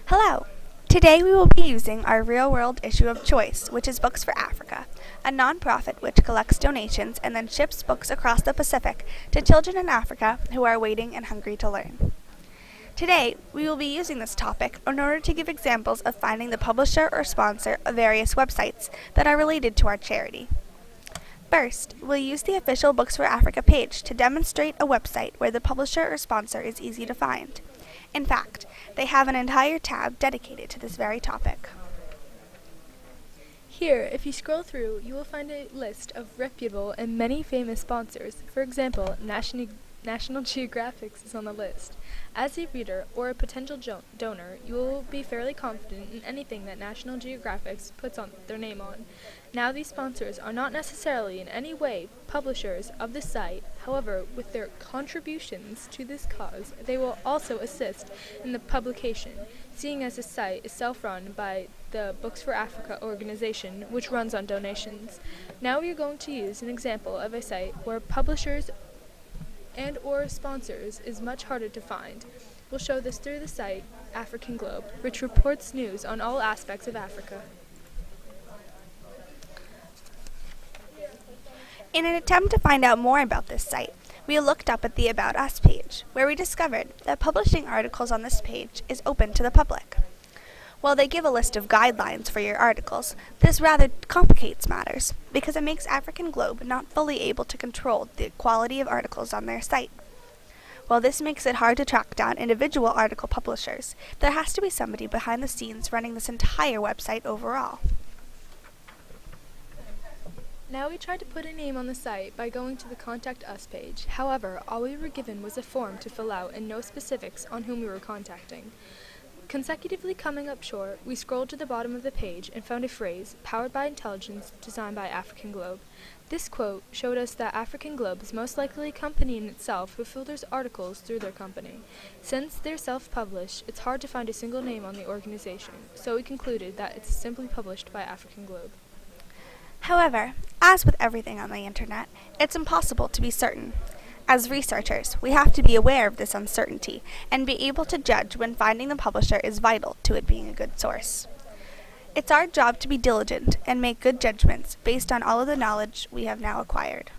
Hello! Today we will be using our real-world issue of choice, which is Books for Africa, a non-profit which collects donations and then ships books across the Pacific to children in Africa who are waiting and hungry to learn. Today, we will be using this topic in order to give examples of finding the publisher or sponsor of various websites that are related to our charity. First, we'll use the official Books for Africa page to demonstrate a website where the publisher or sponsor is easy to find. In fact, they have an entire tab dedicated to this very topic. Here, if you scroll through, you will find a list of reputable and many famous sponsors. For example, National Geographic is on the list. As a reader or a potential donor, you will be fairly confident in anything that National Geographic puts their name on. Now, these sponsors are not necessarily in any way publishers of the site. However, with their contributions to this cause, they will also assist in the publication, seeing as the site is self-run by the Books for Africa organization, which runs on donations. Now we are going to use an example of a site where publishers and or sponsors is much harder to find. We'll show this through the site African Globe, which reports news on all aspects of Africa. In an attempt to find out more about this site, we looked up at the About Us page, where we discovered that publishing articles on this page is open to the public. While they give a list of guidelines for your articles, this rather complicates matters because it makes African Globe not fully able to control the quality of articles on their site. While this makes it hard to track down individual article publishers, there has to be somebody behind the scenes running this entire website overall. Now we tried to put a name on the site by going to the Contact Us page. However, all we were given was a form to fill out and no specifics on whom we were contacting. Consecutively coming up short, we scrolled to the bottom of the page and found a phrase, powered by intelligence, designed by African Globe. This quote showed us that African Globe is most likely a company in itself who filters articles through their company. Since they're self-published, it's hard to find a single name on the organization, so we concluded that it's simply published by African Globe. However, as with everything on the internet, it's impossible to be certain. As researchers, we have to be aware of this uncertainty and be able to judge when finding the publisher is vital to it being a good source. It's our job to be diligent and make good judgments based on all of the knowledge we have now acquired.